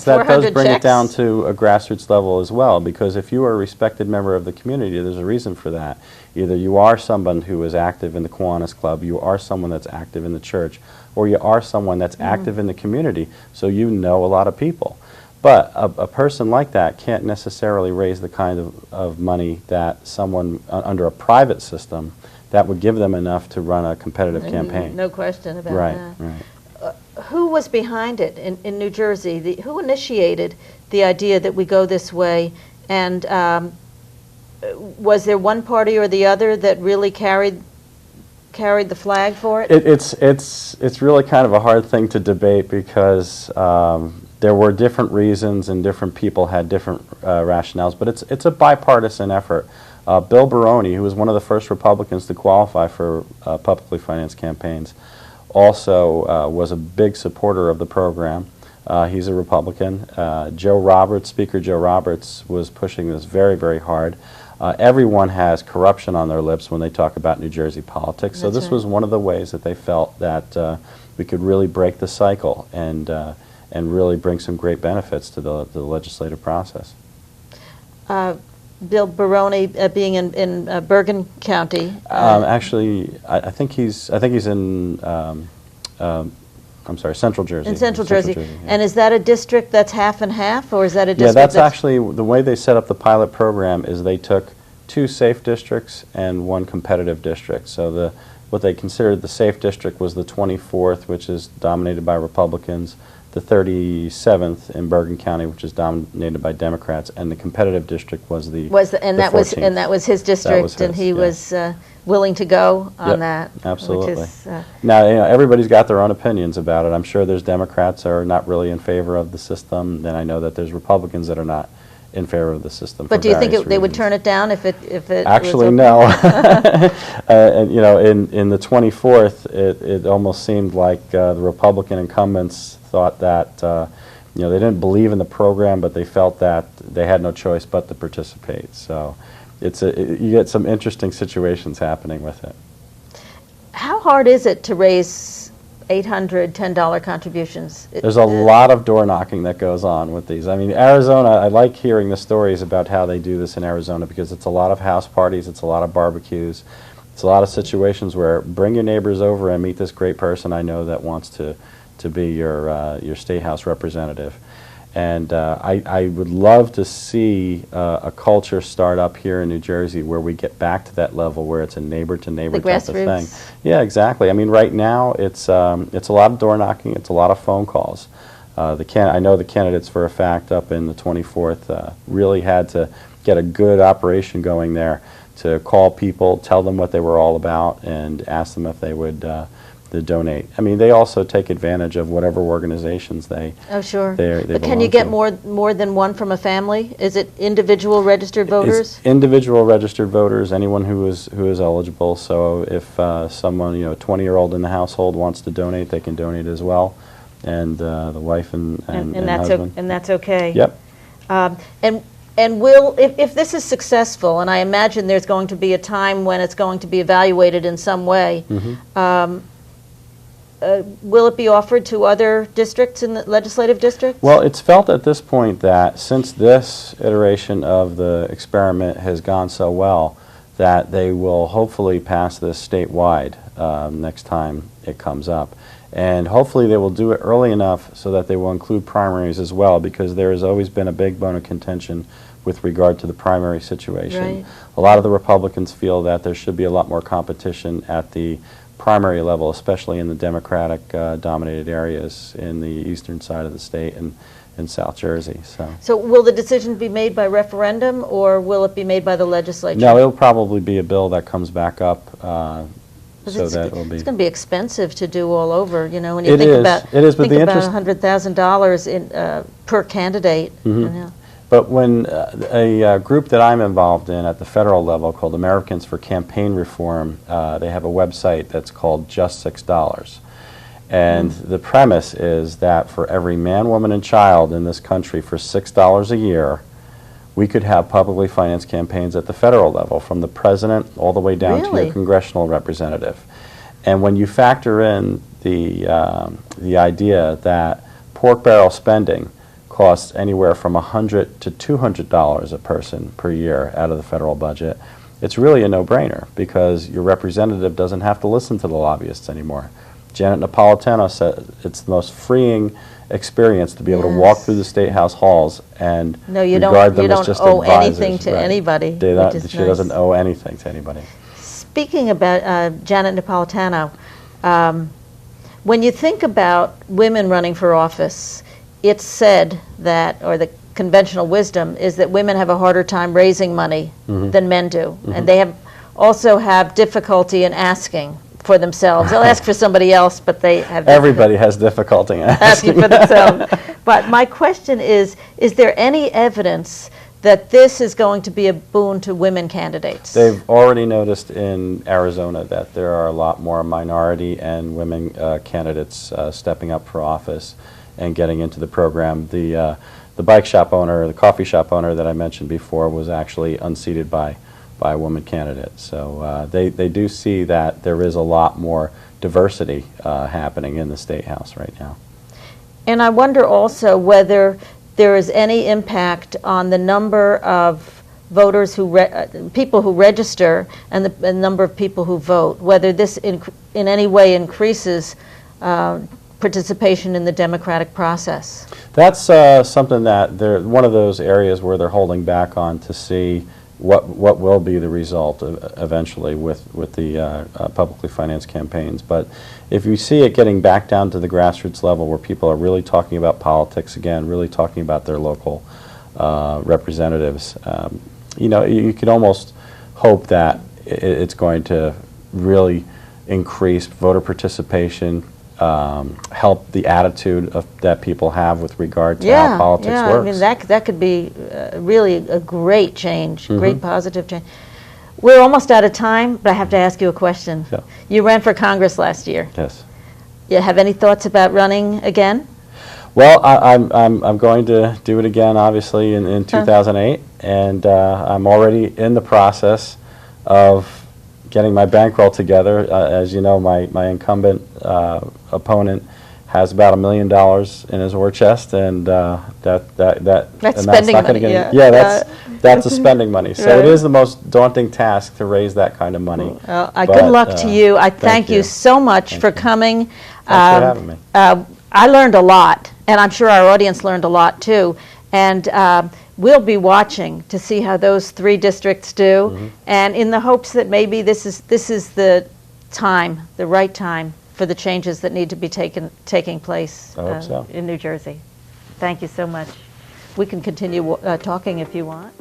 that does bring checks. it down to a grassroots level as well, because if you are a respected member of the community, there's a reason for that. Either you are someone who is active in the Kiwanis Club, you are someone that's active in the church, or you are someone that's active in the community, so you know a lot of people. But a person like that can't necessarily raise the kind of money that someone under a private system that would give them enough to run a competitive campaign. No question about that. Right. Who was behind it in New Jersey? Who initiated the idea that we go this way? And was there one party or the other that really carried the flag for it? It's really kind of a hard thing to debate because there were different reasons and different people had different rationales, but it's a bipartisan effort. Bill Baroni, who was one of the first Republicans to qualify for publicly financed campaigns, also was a big supporter of the program. He's a Republican. Speaker Joe Roberts was pushing this very, very hard. Everyone has corruption on their lips when they talk about New Jersey politics, so this was one of the ways that they felt that we could really break the cycle and really bring some great benefits to the legislative process. Bill Baroni being in Bergen County. Actually, I think he's in I'm sorry, Central Jersey. In Central Jersey. Yeah. And is that a district that's half and half, or is that a district? Yeah, that's actually the way they set up the pilot program. Is they took 2 safe districts and 1 competitive district. So what they considered the safe district was the 24th, which is dominated by Republicans, the 37th in Bergen County, which is dominated by Democrats, and the competitive district was the 14th. And that was his district, and he was willing to go on that. Absolutely. Which is, now, everybody's got their own opinions about it. I'm sure there's Democrats that are not really in favor of the system, and I know that there's Republicans that are not in favor of the system. But do you think they would turn it down if it Actually, was no. And in the 24th, it almost seemed like the Republican incumbents thought that they didn't believe in the program, but they felt that they had no choice but to participate. So you get some interesting situations happening with it. How hard is it to raise $810 contributions? There's a lot of door knocking that goes on with these. I mean, Arizona, I like hearing the stories about how they do this in Arizona because it's a lot of house parties, it's a lot of barbecues, it's a lot of situations where bring your neighbors over and meet this great person I know that wants to be your State House representative. And I would love to see a culture start up here in New Jersey where we get back to that level where it's a neighbor-to-neighbor type of thing. Yeah, exactly. I mean, right now it's a lot of door knocking, it's a lot of phone calls. I know the candidates for a fact up in the 24th really had to get a good operation going there to call people, tell them what they were all about, and ask them if they would to donate. I mean, they also take advantage of whatever organizations they sure. They but can you get more than one from a family? Is it individual registered voters? It's individual registered voters, anyone who is eligible. So if someone, a 20-year-old in the household wants to donate, they can donate as well, and the wife and that's husband. And that's okay. Yep. And will, if this is successful, and I imagine there's going to be a time when it's going to be evaluated in some way, will it be offered to other districts in the legislative districts? Well, it's felt at this point that since this iteration of the experiment has gone so well, that they will hopefully pass this statewide next time it comes up. And hopefully they will do it early enough so that they will include primaries as well, because there has always been a big bone of contention with regard to the primary situation. Right. A lot of the Republicans feel that there should be a lot more competition at the primary level, especially in the Democratic dominated areas in the eastern side of the state and in South Jersey. So will the decision be made by referendum, or will it be made by the legislature? No, it'll probably be a bill that comes back up so that it will be. It's going to be expensive to do all over, when you think about $100,000 in per candidate. But when a group that I'm involved in at the federal level called Americans for Campaign Reform, they have a website that's called Just $6. And the premise is that for every man, woman, and child in this country for $6 a year, we could have publicly financed campaigns at the federal level, from the president all the way down to your congressional representative. And when you factor in the idea that pork barrel spending costs anywhere from $100 to $200 a person per year out of the federal budget, it's really a no-brainer because your representative doesn't have to listen to the lobbyists anymore. Janet Napolitano said it's the most freeing experience to be able to walk through the State House halls and No, you regard don't, them you as don't just owe advisors. anything to Right. anybody, They which don't- is she nice. doesn't owe anything to anybody. Speaking about Janet Napolitano, when you think about women running for office, it's said that, or the conventional wisdom is that women have a harder time raising money than men do, and they also have difficulty in asking for themselves. They'll ask for somebody else, but they have Everybody has difficulty in asking for themselves. But my question is there any evidence that this is going to be a boon to women candidates? They've already noticed in Arizona that there are a lot more minority and women candidates stepping up for office and getting into the program. The bike shop owner, the coffee shop owner that I mentioned before was actually unseated by a woman candidate. So they do see that there is a lot more diversity happening in the State House right now. And I wonder also whether there is any impact on the number of voters people who register and the number of people who vote, whether this in any way increases participation in the democratic process. That's something that they're one of those areas where they're holding back on to see what will be the result eventually with the publicly financed campaigns. But if you see it getting back down to the grassroots level where people are really talking about politics again, really talking about their local representatives, you could almost hope that it's going to really increase voter participation, help the attitude that people have with regard to how politics works. I mean, that could be really a great change, great positive change. We're almost out of time, but I have to ask you a question. Yeah. You ran for Congress last year. Yes. You have any thoughts about running again? Well, I'm going to do it again, obviously, in 2008, and I'm already in the process of getting my bankroll together. As you know, my incumbent opponent has about $1 million in his war chest, and That's and spending not gonna money, get yeah. that's a spending money. So Right. it is the most daunting task to raise that kind of money. Well, But, good luck to you. I thank you you. so much Thank for you. coming. Thanks for having me. I learned a lot, and I'm sure our audience learned a lot too. And we'll be watching to see how those 3 districts do, and in the hopes that maybe this is the time, the right time for the changes that need to be taking place I hope so. in New Jersey. Thank you so much. We can continue talking if you want.